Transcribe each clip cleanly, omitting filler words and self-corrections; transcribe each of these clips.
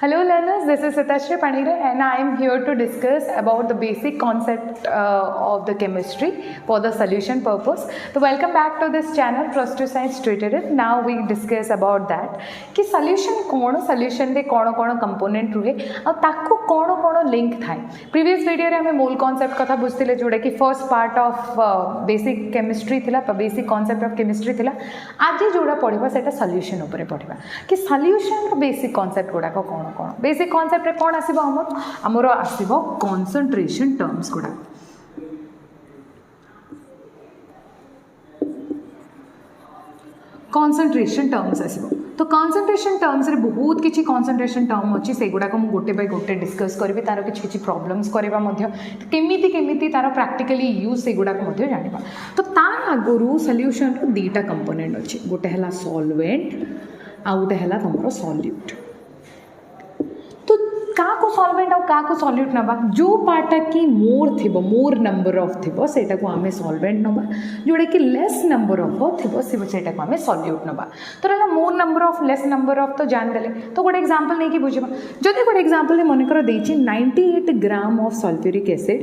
Hello learners, this is Sitashri Panire and I am here to discuss about the basic concept of the chemistry for the solution purpose. So welcome back to this channel Prostate Science Tutorial. Now we discuss about that कि solution कौन solution दे कौन component रुहे और ताकू कौन link थाए. Previous video रे हमें मोल concept कथा बुझतिले जोड़े कि first part of basic chemistry थिला basic concept of chemistry थिला. आज जोड़ा पढ़िबा सेटा solution ऊपर पढ़िबा कि solution रो basic concept गुड़ा को कौन बेसिक कॉन्सेप्ट रे कौन आसीबो हमर आसीबो कंसंट्रेशन टर्म्स गुडा कंसंट्रेशन टर्म्स आसीबो तो कंसंट्रेशन टर्म्स रे बहुत किछि कंसंट्रेशन टर्म अछि से गुडा को मु गोटे बाय गोटे डिस्कस करबी तारो किछि प्रॉब्लम्स करबा मध्ये केमिति तारो प्रैक्टिकली यूज से गुडा को मध्ये जानिबा तो तार आगुरु सॉल्यूशन रो दीटा कंपोनेंट अछि गोटे हला सॉल्वेंट आ गोटे हला हमरो सॉल्यूट क्या को सॉल्वेंट और क्या को सॉल्यूट नबा जो पार्टा की मोर नंबर ऑफ थिबो सेटा को हमें सॉल्वेंट नबा जोड़े कि लेस नंबर ऑफ थिबो सेटा को हमें सॉल्यूट नबा तो रहला मोर number of less number of तो जान देले तो गोटे एग्जांपल नहीं कि बुझबा जदि गोटे एग्जांपल ने मन कर देछि 98 gram of sulphuric acid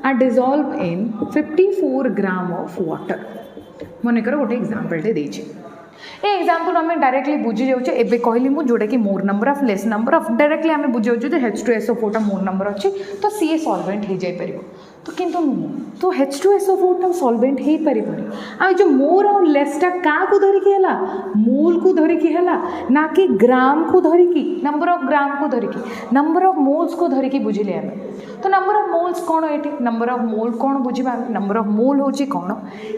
are dissolve in 54 gram of water मन कर गोटे एग्जांपल दे देछि ए एग्जांपल हमें डायरेक्टली बुझी जाउछे एबे कहली मु जोडे कि मोर number of less number of directly हमें बुझी जाउछे जे H2SO4 टा मोर नंबर अछि तो सी सॉल्वेंट हे जाय परिबो तो किंतु तो H2SO4 टा सॉल्वेंट हे परिबोनी आ जो मोर और लेस टा का को धरि के हला मोल को धरि के हला ना कि ग्राम को धरि की नंबर ऑफ ग्राम को धरि की नंबर ऑफ मोल्स को धरि की बुझिले हमें तो नंबर ऑफ मोल्स कोन एटी नंबर ऑफ मोल कोन बुझिबा नंबर ऑफ मोल होची कोन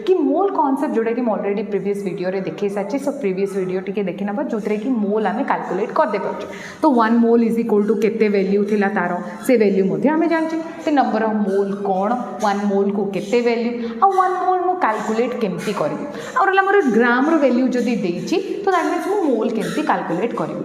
कि मोल कांसेप्ट जोडे कि ऑलरेडी प्रीवियस वीडियो रे देखि साची सो प्रीवियस वीडियो टिके देखि नबा जोतरे कि मोल हमें कैलकुलेट कर दे पाछ तो 1 मोल इज इक्वल टू केते वैल्यू थिला तारो से वैल्यू मध्ये हमें जानछि ते नंबर ऑफ मोल कोन 1 मोल को केते वैल्यू आ 1 मोल मु कैलकुलेट केमती करबी और हमर ग्राम रो वैल्यू जदी देछि तो दैट मींस मु मोल केमती कैलकुलेट करबी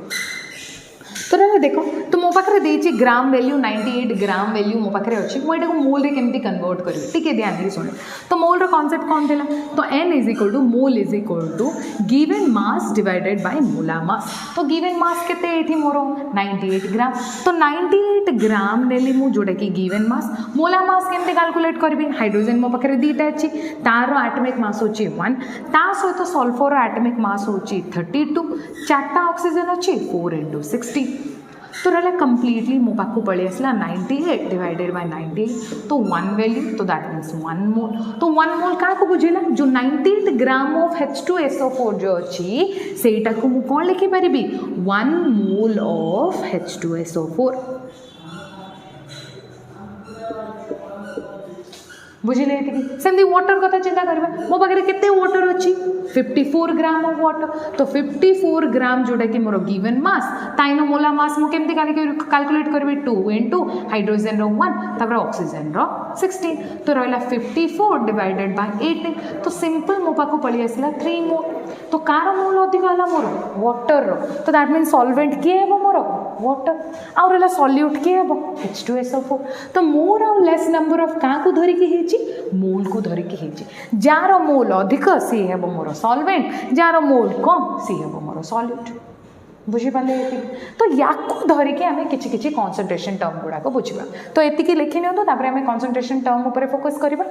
तो ना देखो तो मो पाखरे देछि ग्राम वैल्यू 98 ग्राम वैल्यू मो पाखरे अछि मो एटा को मोल रे केमती कन्वर्ट करबी ठीक है ध्यान दे सुन तो मोल रो कांसेप्ट कोन देला तो n is equal to mole is equal to given mass divided by molar mass तो गिवन मास केते एठी मोर 98 ग्राम तो 98 ग्राम नेली मु जोडे की गिवन मास मोलार मास केमती कैलकुलेट करबी हाइड्रोजन मो पाखरे दीटा अछि तार एटॉमिक मास होछि 1 ता सहित सल्फर एटॉमिक मास होछि 32 चारटा ऑक्सीजन अछि 4 * 16 तो रहा कंप्लीटली मो पाखु पड़े आसला 98 डिवाइडेड बाय 98 तो 1 वैल्यू तो दैट मीन्स 1 मोल तो 1 मोल का को बुझेला जो 98 ग्राम ऑफ H2SO4 जो अछि सेटा को मु कोन लिखि परिबी 1 मोल ऑफ H2SO4 बुझिले सेमती वाटर कथा चिंता करबा मो पाखरे केते वाटर अछि 54 ग्राम ऑफ वाटर तो 54 ग्राम जोडा कि मोर गिवन मास ताइनो मोला मास मु केमती कैलकुलेट करबे 2 * हाइड्रोजन रो 1 तापर ऑक्सीजन रो 16 तो रहला 54 डिवाइडेड बाय 18 तो सिंपल मो पाखो पळी आसला 3 मोल तो कार मोल अधिक आला मोर वाटर रो तो दैट मींस सॉल्वेंट के हेबो मोर वाटर आ रहला सॉल्यूट के हेबो H2SO4 तो मोर और लेस नंबर ऑफ का को धरि के हेची मोल को धरि के हेची जार मोल अधिक सी हेबो मोर सॉल्वेंट जार मोल कम सी हेबो मोर सॉल्यूट बुझी पाले तो याको धरि के हमें किछि किछि कंसंट्रेशन टर्म गुडा को बुझिबा तो एति के लिखि नियंतो तापर हमें कंसंट्रेशन टर्म ऊपर फोकस करबा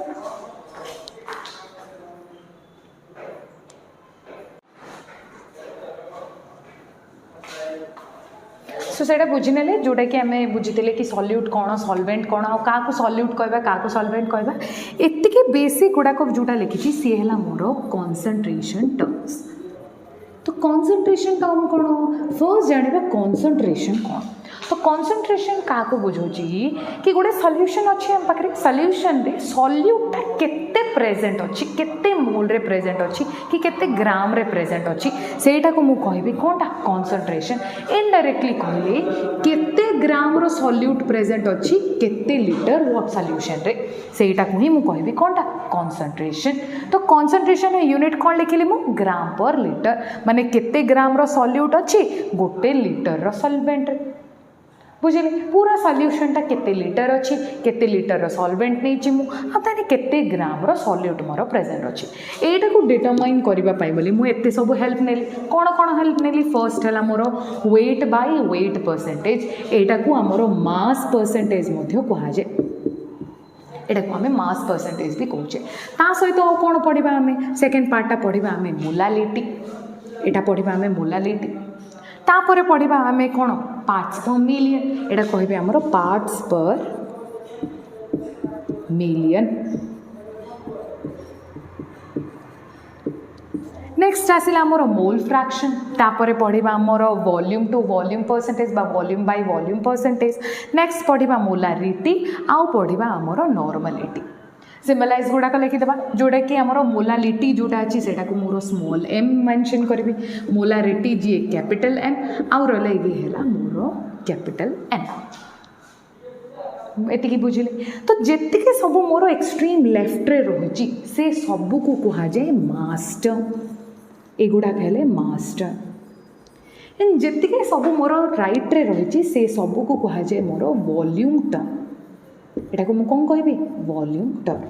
सो सेटा बुझिनेले जोटा कि आम बुझीते कि सॉल्यूट कौन सॉल्वेंट कौन आ का सॉल्यूट कहबा का सॉल्वेंट कहबा एतिके बेसिक गुड़ाक जोटा लिखी सी है मोर कंसंट्रेशन टर्म्स तो कंसंट्रेशन टर्म कौन फर्स्ट जानिबा कंसंट्रेशन कौन तो कंसंट्रेशन का को बुझौची कि गोटे सॉल्यूशन अच्छे हम पाखरे सॉल्यूशन रे सॉल्यूट केते प्रेजेंट अच्छी केते मोल रे प्रेजेंट अच्छी कि केते ग्राम रे प्रेजेंट अच्छी सेटा को मु कहबी कोनटा कंसंट्रेशन इनडायरेक्टली कहले केते ग्राम रो सॉल्यूट प्रेजेंट अच्छी केते लीटर वो सॉल्यूशन रे सेटा को ही मु कहबी कोनटा कंसंट्रेशन तो कंसंट्रेशन यूनिट कोन लिखिली मु ग्राम पर लीटर माने केते ग्राम रो सॉल्यूट अच्छी गोटे लीटर रो सॉल्वेंट रे बुझे पूरा सल्यूशनटा केते लीटर अच्छी केते लीटर सॉल्वेंट नहीं मु आने केते ग्राम रो सॉल्यूट मोर प्रेजेंट अच्छी एटा को डिटरमाइन करने बोली मुझे सब हेल्प नेली कौन कौन हेल्प नेली फर्स्ट है more weight by weight percentage एटा को आमर मास परसेंटेज कहुए एटा को आम मास परसेंटेज भी कहे ता सहित आउ कौन पढ़ा आम सेकेंड पार्टा पढ़ा आम मोलालिटी एटा पढ़ा आम मोलालिटी तापर पढ़ा आम कौन पार्ट्स पर मिलियन एटा कहे आमर पार्ट्स पर मिलियन नेक्स्ट आसिला आमर मोल फ्रैक्शन तापर पढ़ा आमर वॉल्यूम टू वॉल्यूम परसेंटेज बा volume by volume percentage next पढ़ा मोलारिटी आउ पढ़ा आमर नॉर्मलिटी सिम्बलाइज गुड़ाक लिखिदेवा जोटा कि आमर मोलालिटी जोटा अच्छी से मोर स्मॉल एम मेंशन करी मोलारिटी जी कैपिटल एम आउ रहा मोर कैपिटल एन एतिकी बुझिले तो जेतिके सब मोर एक्सट्रीम लेफ्ट रे रही से सबू को कहा जाए मास टर्म एगुड़ाक हेले मास टर्म एंड जेतिके सब मोर राइट रे रही से सबू को कहा जाए मोर वॉल्यूम टर्म एटा को मु कौन कहबी वॉल्यूम टर्म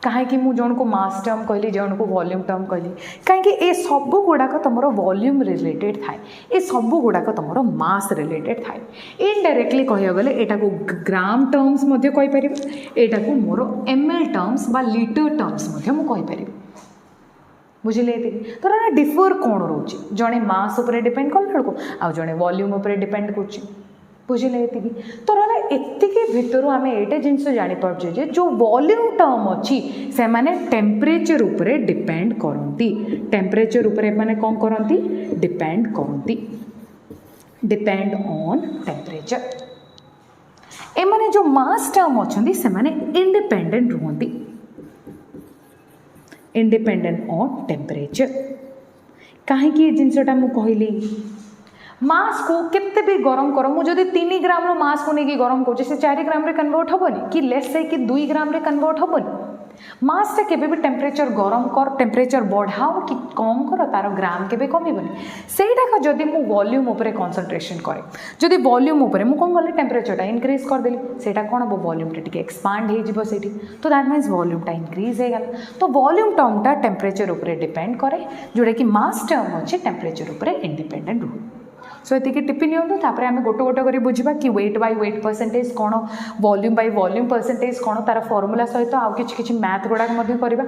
कहीं मुझे जन को मास टर्म कहली जन को वॉल्यूम टर्म कहली कहीं ए सब गुड़ाक तुम वॉल्यूम रिलेटेड थाए ए सब गुड़ाक तुम मास रिलेटेड थाए इनडायरेक्टली कह गले एटा को ग्राम टर्म्स कहीपर एटा को मोर ml टर्म्स बा लीटर टर्म्स कहीपर बुझे तो डिफर कौन रोचे जड़े मास उपर डिपेंड कला आउ जड़े वॉल्यूम उपर डिपेंड कर बुझे तो एतिकी भितर आम एटे जिन जापारे जे जो वॉल्यूम टर्म अच्छी से माने टेम्परेचर उपरे डिपेंड करती टेम्परेचर उपरे माने कौन करती डिपेंड करती डिपेंड ऑन टेम्परेचर एमाने जो मास टर्म अच्छी से माने इंडिपेंडेंट रुहती इंडिपेंडेंट ऑन टेम्परेचर कहीं जिनसटा मु कहली मास को केते भी गरम कर मुझे 3 ग्राम रो मास को नहीं गरम कर से 4 ग्राम रे कन्वर्ट हेनी कि लेस है कि 2 ग्राम रे कन्वर्ट हेनी मास से केबे भी टेम्परेचर गरम कर टेम्परेचर बढ़ाओ कि कम कर तार ग्राम केबे कमिबनी सेटा जदि मु वॉल्यूम उपरे कंसंट्रेशन करे जदि वॉल्यूम उपरे मु कोन गले टेम्परेचर इंक्रीज कर देली सेटा कोन हो वॉल्यूम टिके एक्सपांड हे जिवो सेठी तो दैट मीन्स वॉल्यूम टा इंक्रीज हे गला तो वॉल्यूम टर्म टा टेम्परेचर उपरे डिपेंड करे जोडा कि मास टर्म अच्छे टेम्परेचर उपरे इंडिपेंडेंट रुह सो ये टिप्पी नियंतु तापर आम गोटे गोटे कर बुझा कि वेट बाय वेट परसेंटेज कौन वॉल्यूम बाय वॉल्यूम परसेंटेज कौन तार फॉर्मूला सहित आउ किछि मैथ गुड़ाक करवा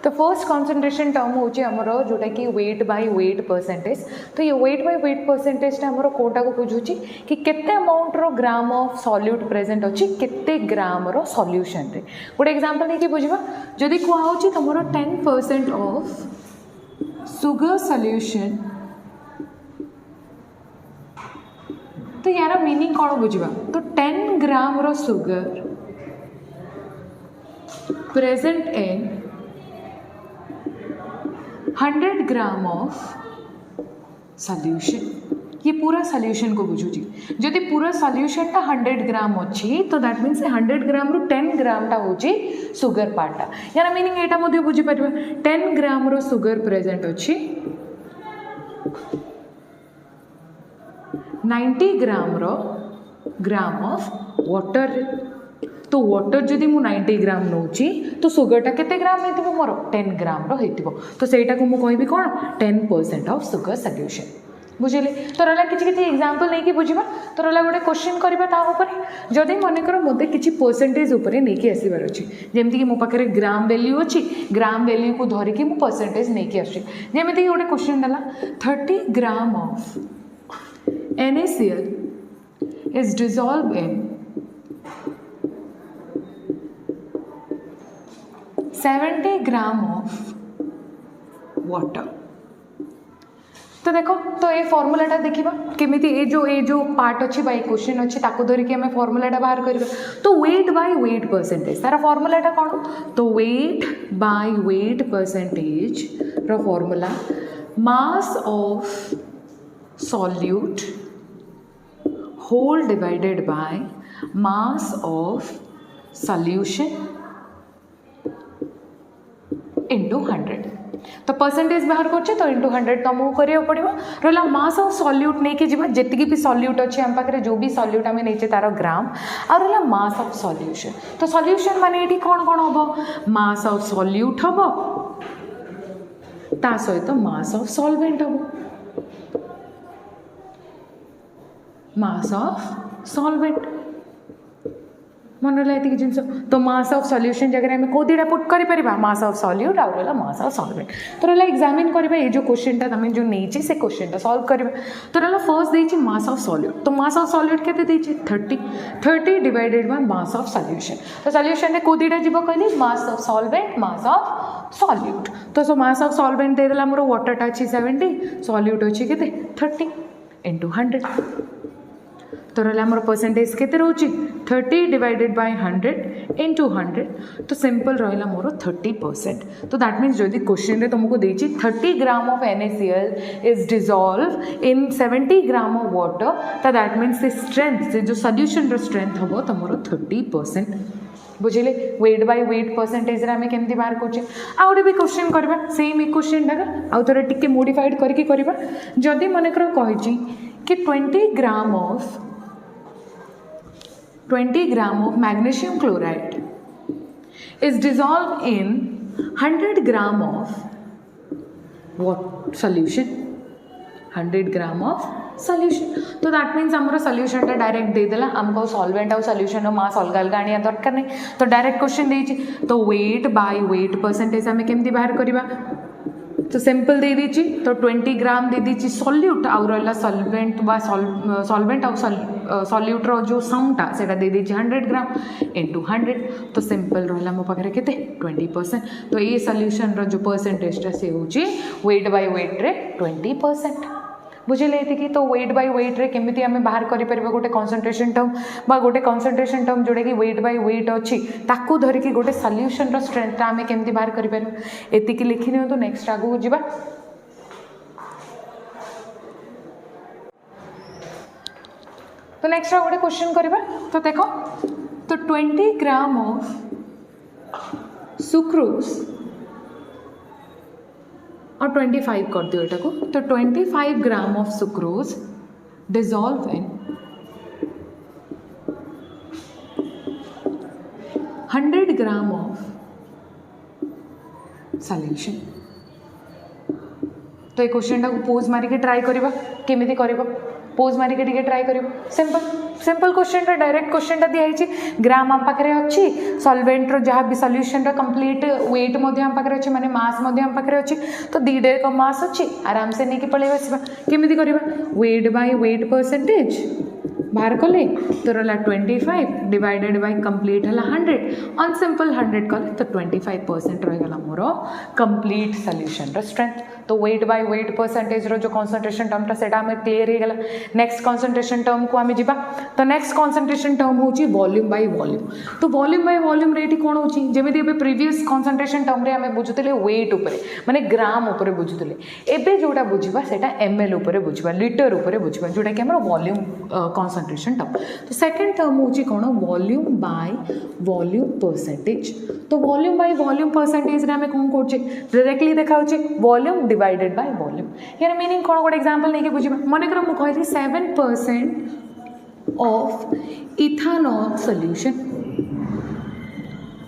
तो फर्स्ट कॉन्सेंट्रेशन टर्म होची हमरो जोटा कि वेट बाय वेट परसेंटेज तो ये वेट बाय वेट परसेंटेज हमरो कोटा को बुझुची कि केते अमाउंट रो ग्राम ऑफ सॉल्यूट प्रेजेंट अछि केते ग्राम रो सॉल्यूशन रे गोटे एग्जांपल नै कि बुझबा जदी को होची तमरो 10% ऑफ सुगर सॉल्यूशन तो यार मीनिंग कौन बुझबा तो 10 ग्राम रो sugar present in 100 gram of solution ये पूरा सॉल्यूशन को बुझुची जदि पूरा सॉल्यूशन टा 100 ग्राम अच्छी तो दैट मीन्स 100 ग्राम रु 10 ग्राम टा होची सुगर पार्टा यार मीनिंग एटा मध्ये बुझी परबा 10 ग्राम रो सुगर प्रेजेंट अच्छी 90 ग्राम ऑफ वाटर तो वाटर जदि मु 90 ग्राम नौची तो सुगरटा केते ग्राम हेतिबो मोर 10 ग्राम रो हेतिबो तो सेटा को मु कहबी कोन 10% ऑफ सुगर सॉल्यूशन बुझिले तो रला किछि एग्जांपल नै कि बुझिबा तो रला गोटे क्वेश्चन करबा ता ऊपर जदि मन कर मोते किछि परसेंटेज ऊपर नै कि आसीबार अछि जेमति कि मो पाखरे ग्राम वैल्यू अछि ग्राम वैल्यू को धरि कि मु परसेंटेज नै कि आछि जेमति कि गोटे क्वेश्चन दला 30 gram of NaCl is dissolved in 70 gram of water तो देखो तो ये फॉर्मूलाटा देखा केमिति ए जो पार्ट अच्छी बा क्वेश्चन अच्छी ताको धरिकी आम फॉर्मूलाटा बाहर करबा तो वेट बाय वेट परसेंटेज तार फॉर्मूलाटा कौन तो वेट बाय वेट परसेंटेज रो formula mass of solute whole divided by mass of solution into 100 तो परसेंटेज बाहर करछे तो इंटू 100 तुमको करियो पड़िबो रहला मास ऑफ सॉल्यूट नहीं के जीवा जेतिकी भी सॉल्यूट अछि हम पाखरे जो भी सॉल्यूट हमें नेचे तारो ग्राम और रहला मास ऑफ सॉल्यूशन तो सॉल्यूशन माने एठी कोन कोन होबो मास ऑफ सॉल्यूट होबो ता सहित मास ऑफ सॉल्वेंट होबो मास ऑफ सॉल्वेंट मन रहा है जिन तो मास ऑफ सॉल्यूशन जगह हमें को दीटा पुट कर मास ऑफ सॉल्यूट आउ रहा मास ऑफ सॉल्वेंट तो रहा एग्जामिन करबा ये जो क्वेश्चन ता तुम जो नहीं से क्वेश्चन ता सॉल्व करबा तो रहा फर्स्ट देछि मास ऑफ सॉल्यूट तो मास ऑफ सॉल्यूट केते देछि 30 divided by mass of solution तो सॉल्यूशन ने को दीटा जीवो कहली mass of solvent mass of solute तो सो मास ऑफ सॉल्वेंट दे देला मोर वाटर टा अछि 70 सॉल्यूट अछि केते 30 into 100 तो रहा मोर परसेंटेज केते रोची 30 डिवाइडेड बाय 100 into 100 तो सिंपल रहा मोर 30% तो दैट मीन्स जदि क्वेश्चन रे तुमको देछि 30 gram of NaCl is dissolve in 70 gram of water तो दैट मीन्स द स्ट्रेंथ से जो सॉल्यूशन रो स्ट्रेंथ हबो तमरो 30% बुझिले वेट बाय वेट परसेंटेज रे हमें केमती बाहर करछे आ ओडे भी क्वेश्चन करबा सेम इक्वेशन ढागा आ थोड़ा टिके मॉडिफाइड करके करबा जदि मने कर कहिछि कि 20 gram of magnesium chloride is dissolved in 100 gram of what solution 100 gram of solution तो दैट मीन्स आमर सॉल्यूशन टा डायरेक्ट दे देला हमको सॉल्वेंट और सॉल्यूशन मास अलग अलग आनिया दरकार नहीं तो डायरेक्ट क्वेश्चन देछि तो वेट बाय वेट परसेंटेज हमें केमती बाहर करबा तो सिंपल दे दीची तो 20 ग्राम दे दीची सॉल्यूट आउ रहा सॉल्वेंट बा सॉल्वेंट और सॉल्यूट रो जो समटा सेटा दे दीची 100 ग्राम into 100 तो सिंपल रहा मो पाखरे केते 20% तो ये सॉल्यूशन रो जो परसेंटेज टा से होची वेट बाय वेट रे 20% बुझिले कि तो वेट बाय वेट रे केमिति हमें बाहर करि परबो गोटे कंसंट्रेशन टर्म बा गोटे कंसंट्रेशन टर्म जोडे कि वेट बाय वेट अछि ताकू धरि कि गोटे सॉल्यूशन रो स्ट्रेंथ हमें केमिति बाहर करि परबो एति कि लिखि नियो तो नेक्स्ट आगु जिबा तो नेक्स्ट गोटे क्वेश्चन करबा तो देखो तो 20 ग्राम ऑफ सुक्रोज और 25 कर दियो एटा को तो 25 gram of sucrose dissolve in 100 gram of solution तो ये क्वेश्चन टा को पोज मारी के ट्राई करबा केमिति करबा पोज मारी के टिके ट्राई करबा सिंपल क्वेश्चन टा डायरेक्ट क्वेश्चन टा दिया ग्राम हम पाखरे अच्छी सॉल्वेंट रो जहाँ भी सॉल्यूशन रो कंप्लीट वेट मध्य हम पाखरे अच्छी माने मास मध्य हम पाखरे अच्छी तो दीडे को मास अच्छी आराम से नहीं कि पळेइ बसबा केमिति करबा वेट बाय वेट परसेंटेज बाहर कले तो रहा 25 डिवाइडेड बाय कंप्लीट है 100 ऑन सिंपल 100 कले तो 25% रहीगला मोर कंप्लीट सॉल्यूशन रो स्ट्रेंथ तो वेट बाय वेट परसेंटेज रो जो कंसंट्रेशन टर्म ता सेटा हमें क्लियर हो गला नेक्स्ट कंसंट्रेशन टर्म को हमें जिबा तो नेक्स्ट कंसंट्रेशन टर्म होची वॉल्यूम बाय वॉल्यूम तो वॉल्यूम बाय वॉल्यूम रेट कोन होची जेमिति एबे प्रीवियस कंसंट्रेशन टर्म रे हमें बुझुतले वेट ऊपर माने ग्राम ऊपर बुझुतले एबे जोटा बुझिबा सेटा ml ऊपर बुझिबा लीटर ऊपर बुझिबा जोटा कि हमर वॉल्यूम कंसंट्रेशन टर्म तो सेकंड टर्म होची कोन वॉल्यूम बाय वॉल्यूम परसेंटेज तो वॉल्यूम बाय वॉल्यूम परसेंटेज रे हमें कोन कोचे डायरेक्टली देखाउचे वॉल्यूम डिवाइडेड बाय वॉल्यूम यार मीनिंग कोन गोटे एग्जांपल नै के बुझिबा माने कर मु कहली 7% ऑफ इथानॉल सॉल्यूशन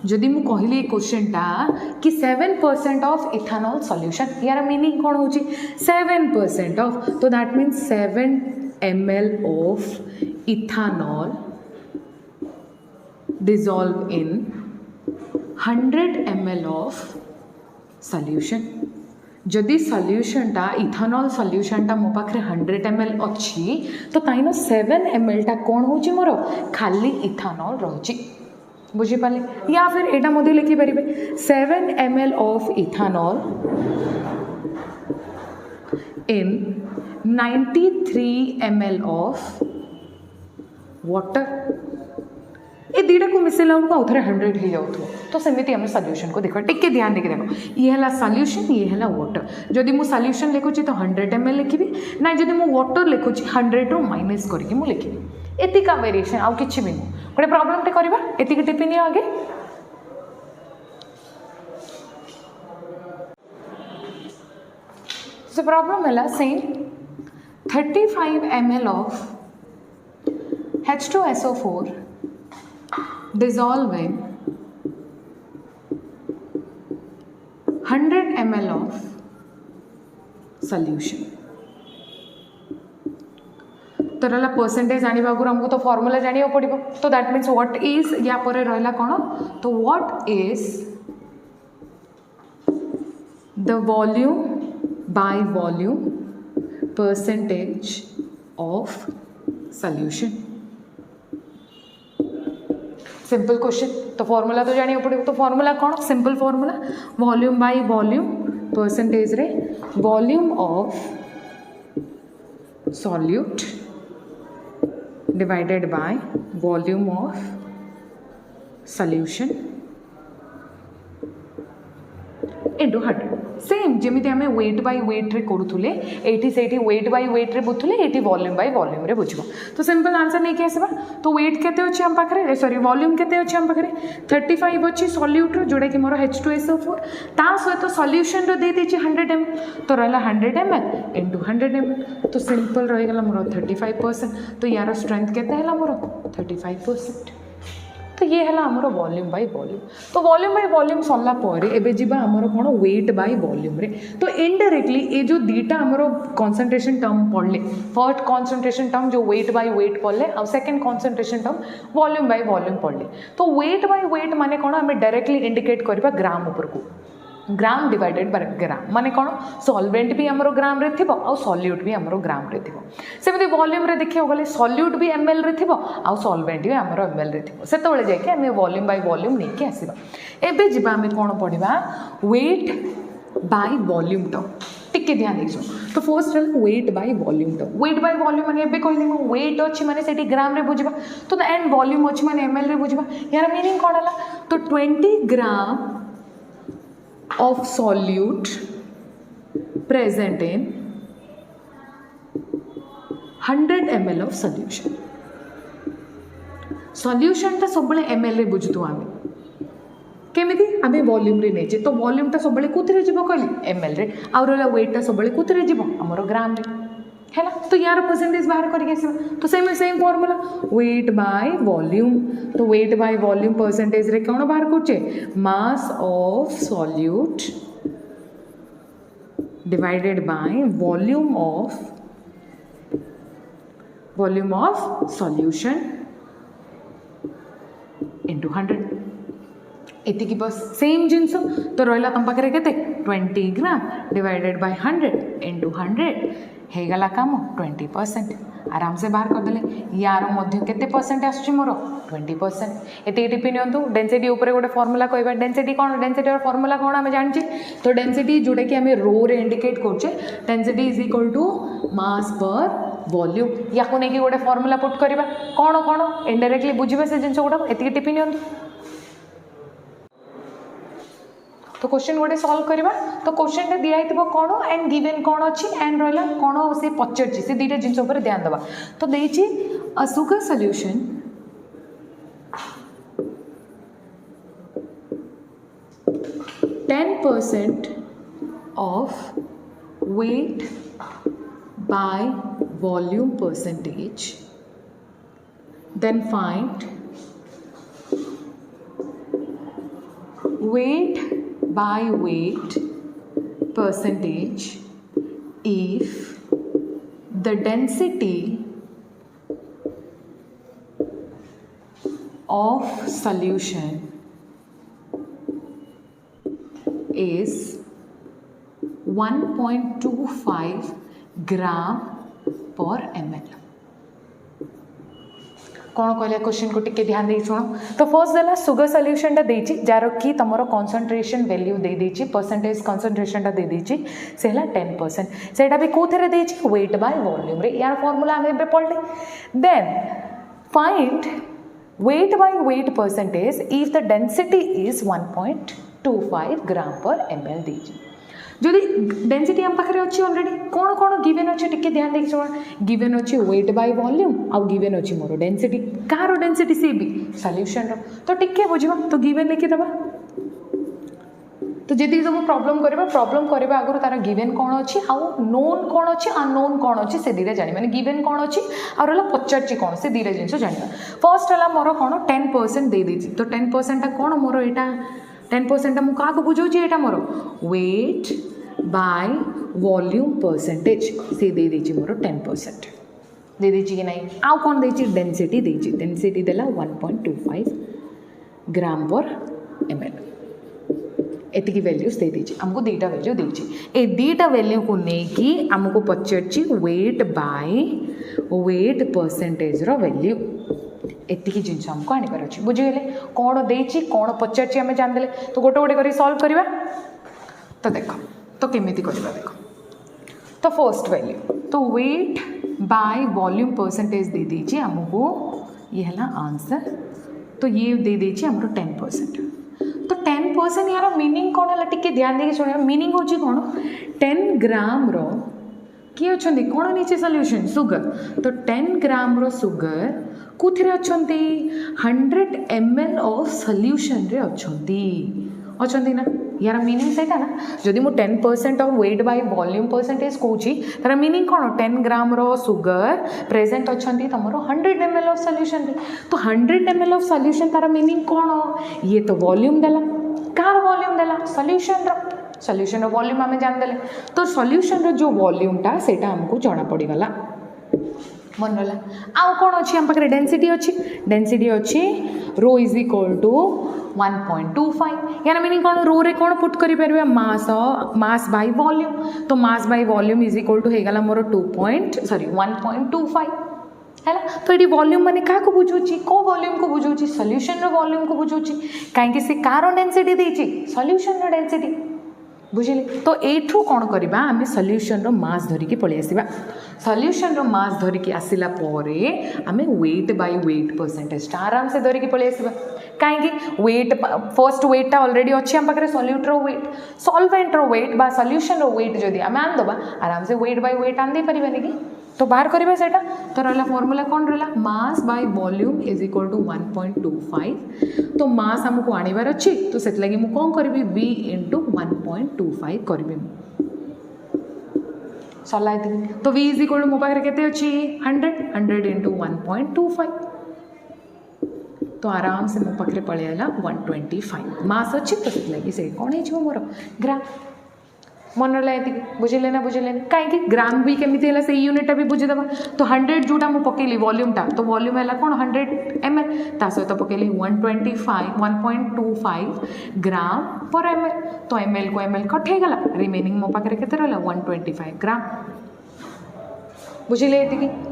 जदि मु कहली क्वेश्चन टा कि 7% ऑफ इथानॉल सॉल्यूशन यार मीनिंग कोन होची 7% ऑफ तो that means 7 ml of ethanol dissolved in 100 ml of solution जदि सॉल्यूशन टा इथानॉल सॉल्यूशन टा मो पाखरे 100 ml अच्छी तो ताइनो 7 ml टा कोन होची मोर खाली इथानॉल रहची बुझी पाले या फिर एटा मध्ये लिखि परिबे 7 ml of ethanol in 93 ml of water ये दीटा को मिसेला उनको उधर 100 ही जाऊ तो सेमिति हम सॉल्यूशन को देखो टिके ध्यान देके देखो ये हला सॉल्यूशन ये हला वाटर जदि मु सॉल्यूशन लिखुची तो 100 ml लिखिबी ना जदि मु वाटर लिखुची 100 रो माइनस करके मु लिखिबी एति का वेरिएशन आउ किछि भी गोटे प्रॉब्लम टे करबा एति के टिप्पणी आगे सो प्रॉब्लम है same 35 ml of H2SO4 dissolve in 100 ml of solution. तो रहा परसेंटेज जाना आगुरी हमको तो फॉर्मूला जाना पड़ो. तो दैट मीन्स व्हाट इज या पर रहा कौन. तो what is the volume by volume percentage of solution. Simple question. तो फॉर्मूला तो जाना पड़ो. तो फॉर्मूला कौन. Simple formula volume by volume percentage रे volume of solute divided by volume of solution into 100. Same जमी आम वेट बाय वेट रे करूले एटी से वेट बाय वेट रे बुझुले एटी वॉल्यूम बाय वॉल्यूम रे बुझब. तो सिंपल आंसर नहीं आसवा. तो वेट केते अच्छे आम पाखे सॉरी वॉल्यूम केते अच्छे आम पाखे 35 अच्छी सॉल्यूट जोड़ा कि मोर H2SO4 ता सहित सॉल्यूशन रो दे देछि 100 ml. तो रहा 100 ml into 100 ml. तो सिंपल रहीगला मोर 35%. तो यार स्ट्रेंथ केते हैला मोर 35%. तो ये है आमर वॉल्यूम बाय वॉल्यूम. तो वॉल्यूम बाय वॉल्यूम सरला पर एबे जिबा आमर कोन वेट बाय वॉल्यूम रे. तो इनडायरेक्टली ये जो दीटा आमर कंसंट्रेशन टर्म पढ़ले फर्स्ट कंसंट्रेशन टर्म जो वेट बाय वेट पढ़ले और second concentration term volume by volume पढ़ले. तो वेट बाय वेट माने कोन आमे डायरेक्टली इंडिकेट करबा ग्राम ऊपर को. ग्राम डिवाइडेड बाय ग्राम माने कौन सॉल्वेंट भी आमर ग्राम रे थिबो आ सॉल्यूट भी आमर ग्राम रे थिबो. सेमती वॉल्यूम रे देखियो गले सॉल्यूट भी ml रे थिबो आ सॉल्वेंट भी आमर ml रे थिबो. सेतबेले जाय के हमें वॉल्यूम बाय वॉल्यूम नहीं के आसीबा. एबे जिबा हमें कोन पढिबा वेट बाय वॉल्यूम टर्म. टिके ध्यान देसो. तो फर्स्ट रहा weight by volume term. Weight by volume माने एबे कहली मो वेट अछि माने सेठी ग्राम रे बुझबा. तो एंड वॉल्यूम अछि माने ml रे बुझबा. यार मीनिंग कोन हला. तो 20 ग्राम of solute present in 100 ml of solution. solution टा सब ml रे बुझतु आमे केमिति आमे वॉल्यूम रे नेचे. तो वॉल्यूम टा सब कोथि रे जिवो कहली ml रे आ रहला वेट टा सब कोथि रे जिवो हमरो ग्राम रे है ना. तो यार परसेंटेज बाहर करके आसीबा. तो same formula weight by volume. तो वेट बाय वॉल्यूम परसेंटेज रे कोन बाहर करछे मास of solute divided by volume of solution into 100. एतिकी बस सेम जिनस. तो रहा तुम पाखे के 20 ग्राम डिवाइडेड बाय 100 इंटू 100 होगला कम 20%. आराम से बाहर करदे. यार मध्य केते परसेंट आसछि मोर 20%. एति टिपि नियंतु. डेंसिटी ऊपर गोटे फॉर्मूला कहबा. डेंसिटी कौन. डेंसिटी फॉर्मूला कौन आम जानि. तो डेंसिटी जोटा कि आम रो रे इंडिकेट करछे density is equal to mass per volume. या को नेकी गोटे फॉर्मूला पुट करबा. कौन कौन इनडायरेक्टली बुझिबे से जिनस गोटा. एति टिपि नियंतु. तो क्वेश्चन गोटे सॉल्व करवा. तो क्वेश्चन दिया कौन एंड गिवन कौन अच्छी एंड रहा कौन से पचार से दुईटा जिनस ध्यान देवा. तो देछि अ sugar solution %, of weight by volume percentage. Then find weight by weight percentage if the density of solution is 1.25 gram per ml. कौन कहला क्वेश्चन को टिके ध्यान दे शुण. तो फर्स्ट देला सुगर सॉल्यूशन टा देछि जार कि तमरो कंसंट्रेशन वैल्यू दे देछि परसेंटेज कंसंट्रेशन टा दे देछि से हला 10%. सेटा भी कोथरे देछि वेट बाय वॉल्यूम रे. यार फार्मूला हम एबे पढ़ले. Then find weight by weight percentage if the density is 1.25 gram per ml देछि. जदि डेंसिटी हम पाखे अच्छी ऑलरेडी कौन कौन गिवन अच्छे टिके ध्यान देख शुण. गिवन अच्छे वेट बाय वॉल्यूम आउ गिवन अच्छी मोर डेंसिटी. कार डेंसिटी सी भी सॉल्यूशन रो. तो टिके बुझिबा. तो गिवन लिखि दबा तो जी सब प्रॉब्लम करवा आगु तार गिवेन कौन अच्छी आउ नोन कौन अच्छी अनोन कौन अच्छी से दीटा जानी माने गिवेन कौन अच्छी आउ पचार कौन से दीटा जिन जाना फर्स्ट है मोर कौन 10% दे देती तो 10% कौन मोर यहाँ 10% मुझे क्या बुझाऊँ यहाँ more weight by volume percentage से दे देची मोर 10% दे देची कि नहीं आउ कौन देची डेंसिटी देची डेंसिटी देला 1.25 ग्राम पर ml एतिकी वैल्यूज दे दीजिए आमको दीटा वैल्यू देची ए दीटा वैल्यू को लेकिन आमको पचारची वेट बाय वेट परसेंटेज रो वैल्यू एतिकी जिनस आमको आनिबार अछि बुझिगले कौन देची कौन पचारची आमे जान देले तो गोटे गोटे करी सॉल्व करबा तो देखो तो केमिति करबा देखो तो फर्स्ट वैल्यू तो वेट बाय वॉल्यूम परसेंटेज दे दीजिए आमको ये है आंसर तो ये दे दीजिए हमरो 10% तो 10% यार मीनिंग कौन है टिके ध्यान देके सुनिए मीनिंग होची कौन 10 ग्राम रो किए अच्छे कौन नीचे सॉल्यूशन सुगर तो 10 ग्राम रो सुगर कुथिरे अच्छे 100 ml ऑफ सॉल्यूशन रे अच्छे ना यार मीनिंग से ना जदि मु 10% of weight by volume percentage कहूँ तार मीनिंग कौन 10 ग्राम रो सुगर प्रेजेंट अच्छा तुम 100 ml ऑफ सॉल्यूशन रे तो 100 ml ऑफ सॉल्यूशन तार मीनिंग कौन ये तो वॉल्यूम देला कार वॉल्यूम देला सॉल्यूशन रो वॉल्यूम आमे जान देले तो सॉल्यूशन रो जो वॉल्यूम टा सेटा हमको जाना पड़ीगला मन रहा आउ कौन अच्छी आम पाखे डेंसिटी अच्छी रो इज इक्वल टू 1.25 यार मीनिंग कौन रो रे कौन पुट करि परबे मास बाय वॉल्यूम तो mass by volume is equal to हेगला मोर 1.25 है तो ये वॉल्यूम माने क्या को बुझुची को वॉल्यूम को बुझुची सॉल्यूशन रो वॉल्यूम को बुझुची कहीं से कार डेंसिटी देची सॉल्यूशन रो डेंसिटी बुझिले तो एठू कौन करबा आमे सॉल्यूशन रो मास धरिकी पळि आसीबा सॉल्यूशन रो मास धरिकी आसिला परे आमे वेट बाय वेट परसेंटेज आराम से धरिकी पळि आसीबा कहीं वेट फर्स्ट वेट ऑलरेडी अच्छी आम पाखे सॉल्यूट रो वेट सॉल्वेंट रो वेट बा सॉल्यूशन रो वेट जदि आमे आनदबा आराम से वेट बाय वेट आन दे परिबानी कि तो बाहर करिबा सेटा तो रहला फॉर्मूला कौन रहला mass by volume is equal to 1.25 तो मास हमको आनिबार अच्छी तो सेत लगी मु कोन करबी v into 1.25 करबी सला तो v इज इक्वल टू मो पाखे केते अच्छी 100 into 1.25 तो आराम से मो पाखे पळि आला 125 मास अच्छी तो सेत लगी से कोन हे छ मोर ग्राम मन रहा बुझे ना कहीं ग्राम भी केमी से यूनिटा भी बुझीदे तो 100 जोटा मुझे पकेली वॉल्यूम टा तो वॉल्यूम है कौन 100 ml ता सहित पकेली 1.25 ग्राम पर ml तो ml को ml कट हो गला रिमेनिंग मो पाखे केते रहला 125 ग्राम बुझिले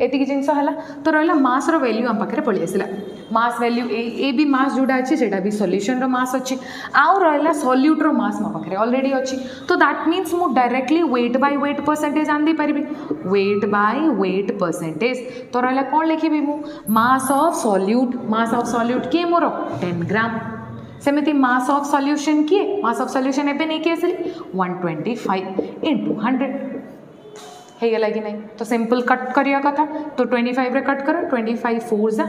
एतिकी जिनस है तो रहा मास रो वैल्यू आम पाखे पळि आसिला मास वैल्यू ए भी मास जोड़ा अच्छी सेटा भी सॉल्यूशन रो मास अच्छी आउ रहा सॉल्यूट रो मास मो पाखे ऑलरेडी अच्छी तो दैट मीन्स मु directly wait by weight percentage आन दे परिबी वेट बाय वेट परसेंटेज तो रहा कौन लिखिबी मु मास ऑफ सॉल्यूट किए मोर 10 ग्राम सेमती मास ऑफ सॉल्यूशन किए मास ऑफ सॉल्यूशन एबे नहीं किए 125 into 100 है गला कि नहीं तो सिंपल कट करिया कथा तो 25 रे कट करो 25 4 जा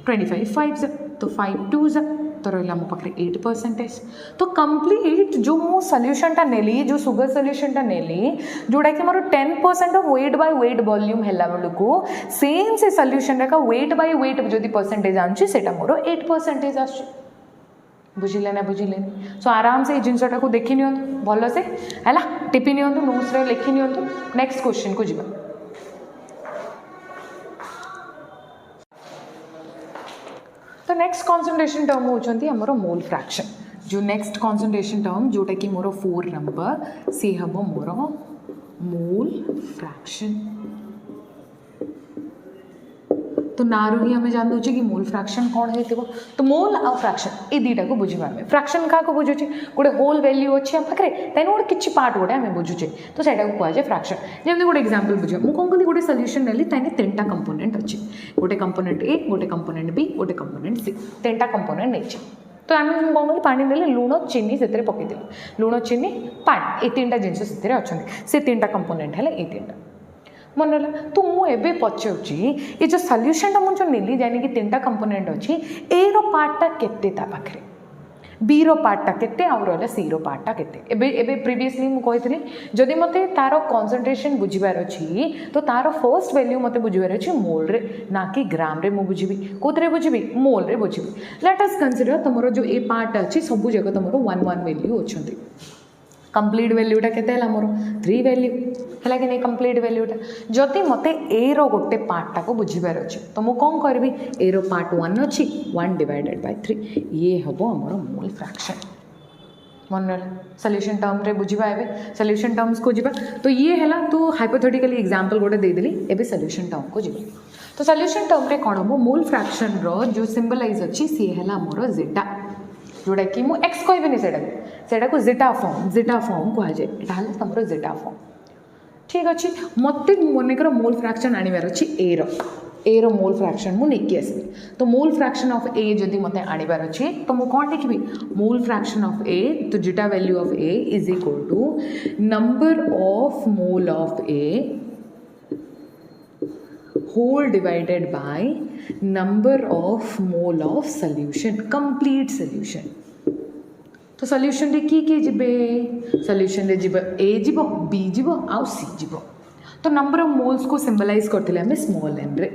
25 5 जा तो 5 2 जा तो रहा मो पाखे 8% तो कंप्लीट जो मो सॉल्यूशन टा नेली जो सुगर सॉल्यूशन टा नेली जोड़ा कि मोर 10% of weight by wait volume हैला बेलको सेम से सॉल्यूशन का वेट बाय वेट जदि परसेंटेज आनछि सेटा मोर 8% आछि बुझिले ना सो आराम से जिनसटा को देखि नियंतु भल से हैला टिपि नियंतु नोट्स रे लिखि नियंतु नेक्स्ट क्वेश्चन को जिबा तो नेक्स्ट कॉन्सेंट्रेशन टर्म होचंती हमर मोल फ्रैक्शन जो नेक्स्ट कॉन्सेंट्रेशन टर्म जोटा कि मोर 4 नंबर सी हबो मोर मोल फ्रैक्शन तो नारू ही हमें जान दूचे कि मोल फ्रैक्शन कौन है तो मोल आ फ्रैक्शन ए दीटा को बुझिबा में फ्रैक्शन का को बुझुचे गोटे होल वैल्यू अच्छे हम पाखे तेन गोटे किछि पार्ट गोटे आम बुझुचे तो सेटा को कहुए फ्रैक्शन जमी गोटे एग्जांपल बुझे मुझे कौन कली गोटे सॉल्यूशन नेली तेने 3टा कंपोनेंट अच्छे गोटे कंपोनेंट ए गोटे कंपोनेंट बी गोटे कंपोनेंट सी 3टा कंपोनेंट नहीं तो आम कौन कली पानी देले लुण चीनी से पकईदे लुण चीनी पानी ए 3टा जिनस से 3टा कंपोनेंट है ए 3टा मन रहा तो मुझे पचारूँ ये जो सॉल्यूशन टा मुझे नेली जानी कि 3टा कंपोनेंट अच्छी ए रो पार्टा केते ता पाखरे बी रो पार्टा केते आउ रहला सी रो पार्टा केते एबे एबे प्रीवियसली मु कहितली जदि मते तारो कंसंट्रेशन बुझिबार अछि तो तारो फर्स्ट वैल्यू मते बुझिबार अछि मोल रे ना कि ग्राम रे मु बुझिबी कोतरे बुझिबी मोल रे बुझिबी लेट अस कंसीडर तमरो जो ए पार्ट अछि सब जगह तमरो 1 1 वैल्यू अछंती कंप्लीट वैल्यूटा केते हला मोर 3 वैल्यू है कि नहीं कंप्लीट वैल्यूटा जदि मते ए रो गोटे पार्टा को बुझिबार अछि तो मु कोन करबी ए रो पार्ट 1 अछि 1 डिवाइडेड बाय 3 ये हबो हमर मोल फ्रैक्शन मन सॉल्यूशन टर्म रे बुझिबा एबे सॉल्यूशन टर्म्स को जिबा तो ये हला तो हाइपोथेटिकली एग्जांपल गोटे दे देली एबे सॉल्यूशन टर्म को जिबा तो सॉल्यूशन टर्म रे कोन हो मोल फ्रैक्शन रो जो सिंबलाइज अछि सी हला मोर जेटा जोड़ा कि मु एक्स कहबिनी सेटा को जेटा फॉर्म कह जाए एटा हला तमरो जेटा फॉर्म ठीक अच्छे मत मनकर मोल फ्रैक्शन आनबार अच्छी ए रो मोल फ्रैक्शन मु नहीं आसबि तो मोल फ्रैक्शन ऑफ ए जदि मते आनबार अच्छे तो मु कौन लिखी मोल फ्रैक्शन ऑफ ए तो जेटा value of A is equal to number of mole of A whole divided by number of mole of solution complete solution तो सॉल्यूशन रे की जिबे सॉल्यूशन रे जिबे ए जिबो बी जिबो आउ सी जिबो तो नंबर ऑफ मोल्स को सिंबलाइज करथिले हमें स्मॉल एन रे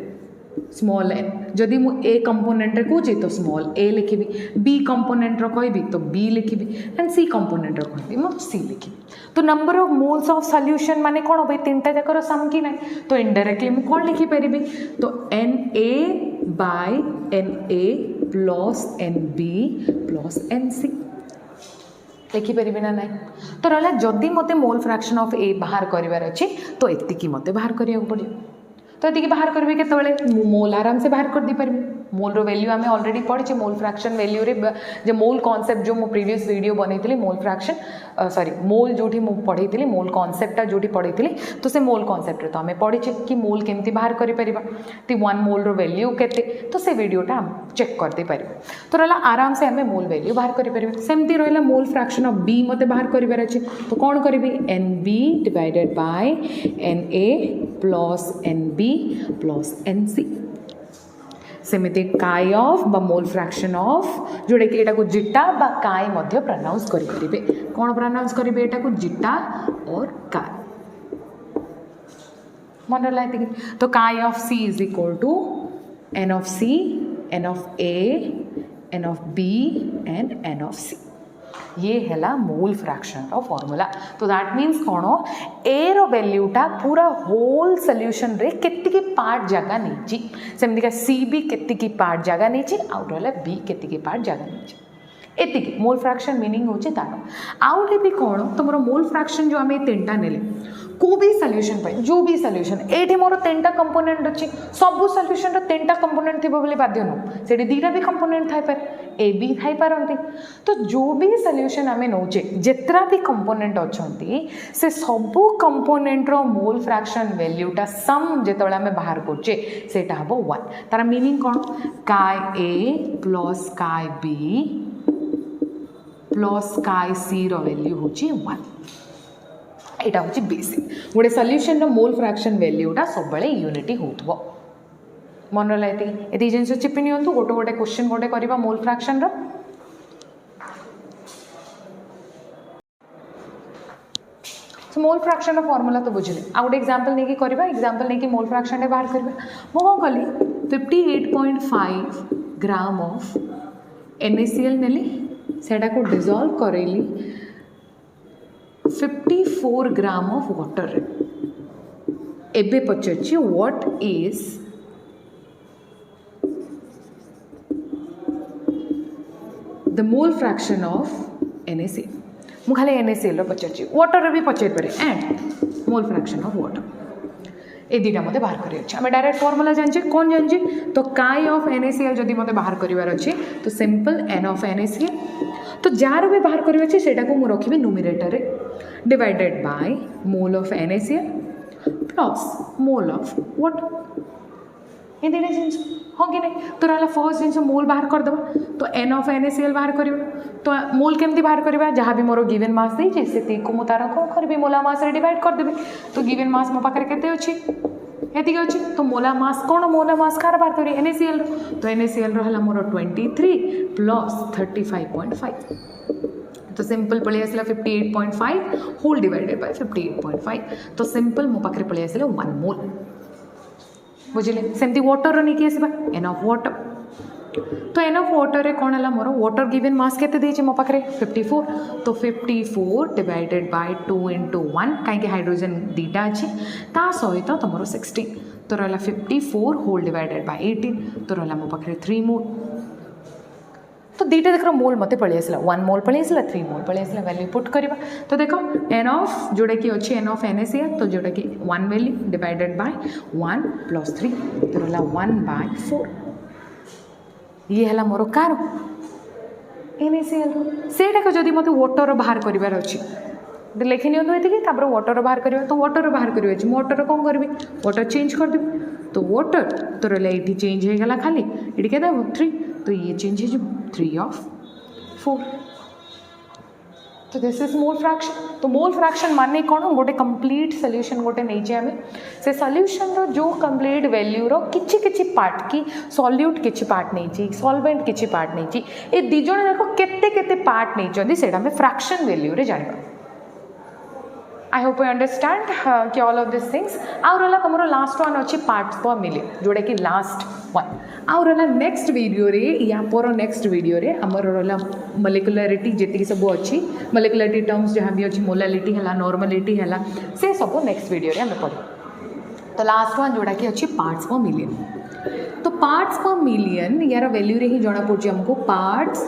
स्मॉल एन जदि मु ए कंपोनेंट रे कहूँ तो स्मॉल ए लिखी बी कंपोनेंट रो कहबी तो बी लिखी एंड सी कंपोनेंट रो कहबी मु सी लिखी तो number of moles of solution माने कोन भाई तीनटा जाकर सम की नहीं तो इनडायरेक्टली मु कोन लिखी परिबी तो N A by N A plus N B plus N C लिखिपारि ना ना तो रहा जदि मते मोल फ्रैक्शन ऑफ ए बाहर करार अच्छे तो एतिकी मते बाहर करिया पड़े तो ये बाहर करेंगे केतबेले मोल आराम से बाहर कर दी पारि मोल रो वैल्यू आम ऑलरेडी पढ़े मोल फ्रैक्शन वैल्यू रे जो मोल कॉन्सेप्ट जो मु प्रीवियस वीडियो बनई मोल फ्रैक्शन सॉरी मोल जो पढ़ई मोल कॉन्सेप्टा जो पढ़ई तो से मोल कॉन्सेप्ट रे तो आम पढ़े कि मोल केमती बाहर कर ती 1 मोल रो वैल्यू केते तो से वीडियोटा चेक कर दे पारि तो रहा आराम से आम मोल वैल्यू बाहर कर सेमती रहा मोल फ्रैक्शन ऑफ बी मते बाहर करार अच्छे तो कौन करी n b divided by N A plus N B plus N c सेमती काय ऑफ बा मोल फ्रैक्शन ऑफ जोड़ा कि एटा को जिटा बा काय मध्य प्रोनाउंस करि परिबे कोन प्रोनाउंस करिबे एटा को जिटा और काय मन लाइते तो काय of C is equal to N of C N of A N of B and N of C ये है मोल फ्रैक्शन रो फॉर्मूला तो दैट मीन्स कौन ए रो वैल्यूटा पूरा होल सॉल्यूशन रे केतिकी पार्ट जगह नहीं सेमती सी भी केतिकी पार्ट जगह नहीं आउट रहा बी केतिकी पार्ट जगह नहीं एतिकी मोल फ्रैक्शन मीनिंग होचे तार आउटे भी कौन तुम मोल फ्रैक्शन जो आम तीनटा नेले को भी सॉल्यूशन पे जो भी सॉल्यूशन एठी मोर तीनटा कंपोनेंट अच्छी सब सॉल्यूशन रो तीनटा कंपोनेंट थी बोले बाध्य नु सेठी दीटा भी कंपोनेंट थाई पारे ए बी थाई पारंती तो जो भी सॉल्यूशन आमे नौचे जेतरा भी कंपोनेंट अछंती से सब कंपोनेंट रो मोल फ्रैक्शन वैल्यूटा सम जेतबेला आमे बाहर करचे सेटा हबो 1 तार मीनिंग कोन काय ए प्लस काय बी प्लस काय सी रो वैल्यू होची 1 एटा होची बेसिक गोटे सॉल्यूशन रो मोल फ्रैक्शन वैल्यूटा सब बेले यूनिटी होतबो मन लाइते एति जिंस चिपि नियंतु गोटे गोटे क्वेश्चन गोटे करबा मोल फ्रैक्शन रो तो मोल फ्रैक्शन रो फार्मूला तो बुझले आ गोटे एग्जांपल नेकी करबा एग्जांपल नेकी मोल फ्रैक्शन रे बाहर करबा मो कोन कली 58.5 ग्राम ऑफ NaCl नेली सेटा को डिसॉल्व करेली 54 ग्राम ऑफ वाटर एबे पचारछि what is the mole fraction of NaCl मु खाली NaCl पचारछि वाटर भी पचार पारे and mole fraction of water ए दुटा मते बाहर करियो छै हमें डायरेक्ट फार्मूला जानछे कोन जानछे तो काय ऑफ NaCl जदि मते बाहर करिवार अछि तो सिंपल n ऑफ NaCl तो जार भी बाहर करियो छै सेटा को मु रखिबे न्यूमरेटर रे divided by mole of NaCl plus mole of water ये दुटा जिंस हो कि नहीं तो रहा फर्स्ट जिन मोल बाहर कर दबा तो n ऑफ NaCl बाहर करियो तो मोल केमती बाहर करबा जहाँ भी मोर गिवन मास देछि से को मु तार को करबी मोला मास रे डिवाइड कर देबे तो गिवन मास मो पाखरे केते अछि एति अच्छे तो मोला मास कौन मोला मास कार बाहर करी NaCl तो NaCl रहा मोर 23 प्लस 35.5 तो सिंपल पलि आसला 58.5 होल डिवाइडेड बाय 58.5 तो सिंपल मो पाखे पलि आसला 1 मोल बुझिले सेमती वाटर नहीं आसबा एनफ वाटर तो एनफ वाटर रे कौन है मोर वाटर गिवन मास केते देछि मो पाखे 54 तो 54 डिवाइडेड बाय 2 into 1 कहीं हाइड्रोजन दीटा अच्छी ता सहित तुम 16 तो रहा 54 होल डिवाइडेड बाय 18 तो रहा मो पाखे 3 मोल तो दीटा देख मोल मत पलि आसला 1 मोल पलि आसला 3 मोल पलि आसला वैल्यू पुट करवा तो देख एन ऑफ जोड़ा कि अच्छे एन ऑफ NaCl तो जोड़ा कि 1 वैल्यू डिवाइडेड बाय 1 प्लस 3 तो रहा 1/4 ये है मोर कार NaCl सेटा को जदि मत वाटर बाहर करार अच्छी लिखि नि ये वाटर बाहर करवा तो वाटर बाहर कर वाटर कौन करी वाटर चेंज करदेवी तो वाटर तो रहा ये चेंज हो गला खाली ये क्या 3 तो ये चेंज हो 3 of 4 तो दिस इज मोल फ्रैक्शन तो मोल फ्रैक्शन माने कौन गोटे कंप्लीट सॉल्यूशन गोटे नहीं आमे से सॉल्यूशन रो जो कंप्लीट वैल्यू रो किछि किछि पार्ट की सॉल्यूट किछि पार्ट नहीं सॉल्वेंट किछि पार्ट नहीं ए दी जण देखो केते केते पार्ट नहीं चंदी सेटा हमें फ्रैक्शन वैल्यू रे जानिबा I hope you understand कि all of these things आउ रहा तुम लास्ट वन अच्छी पार्ट्स पर मिले जोड़ा कि लास्ट वन आउ रहा नेक्स्ट वीडियो रे या पर नेक्स्ट वीडियो रे हमर रहा मोलेकुलरिटी जी सब अच्छी मोलेकुलरिटी टर्म्स जहाँ भी अच्छी मोलालिटी है नॉर्मलिटी है से सब नेक्स्ट वीडियो रे हमें पढ़ तो लास्ट वन जोड़ा कि अच्छी पार्ट्स पर मिलियन तो पार्ट्स पर मिलियन यार वैल्यू रे ही जाना पड़े हमको पार्ट्स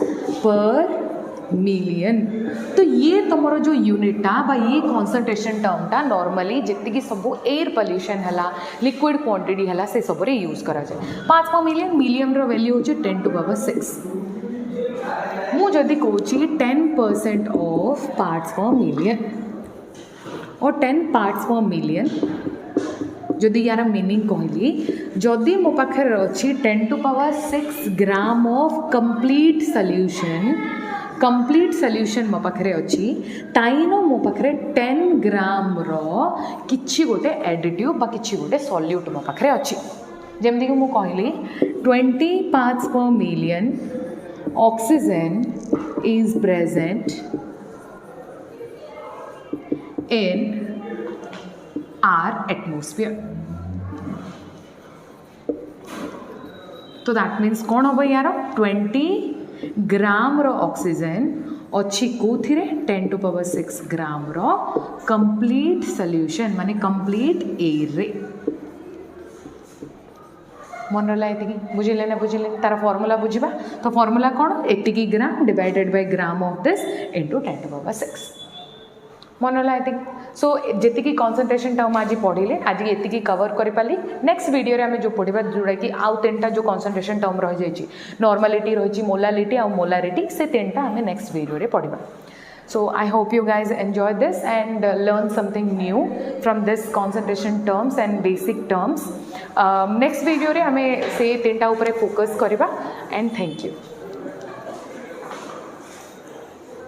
पर मिलियन तो ये तुम जो यूनिटा बा ये कॉन्संट्रेशन टर्मटा नॉर्मली जी सब एयर पोल्यूशन है लिक्विड क्वांटिटी है से सब यूज करा जाए 5 मिलियन मिलियन रो वैल्यू हो 10⁻⁶ मु जदि कहूँ 10% ऑफ पार्ट्स पर मिलियन और 10 पार्ट्स पर मिलियन जदि यार मीनिंग कहली जदि मो पाखे अच्छी 10⁶ ग्राम ऑफ कंप्लीट सॉल्यूशन मो पाखे अच्छी ताइनो मो पाखे 10 ग्राम रो किछि गोटे एडिटिव बा किछि गोटे सॉल्यूट मो पाखे अच्छी जमती कि मु कहली 20 parts per million oxygen is present in are atmosphere तो दैट मीन्स कौन हम यार 20 ग्राम रो ऑक्सीजन अच्छी कौथिरे 10⁶ ग्राम रो कंप्लीट सॉल्यूशन माने कंप्लीट एयर रे मन रहा ये बुझे ना बुझे तार फॉर्मूला बुझा तो फॉर्मूला कौन एतिकी gram divided by gram of this into 10⁶ मन रहा ये सो जी कॉन्सेंट्रेशन टर्म आज पढ़िले आज ये कवर कर पाली नेक्स्ट वीडियो रे हमें जो पढ़ा जोड़ा कि आउ 3टा जो कॉन्सेंट्रेशन टर्म रही जाइए नॉर्मलिटी रही मोलालिटी आउ मोलारिटी से 3टा हमें नेक्स्ट वीडियो रे पढ़ा So I hope you guys enjoy this and learn something new from this concentration terms and basic terms. Next video रे हमें से 3टा ऊपर फोकस करवा and thank you.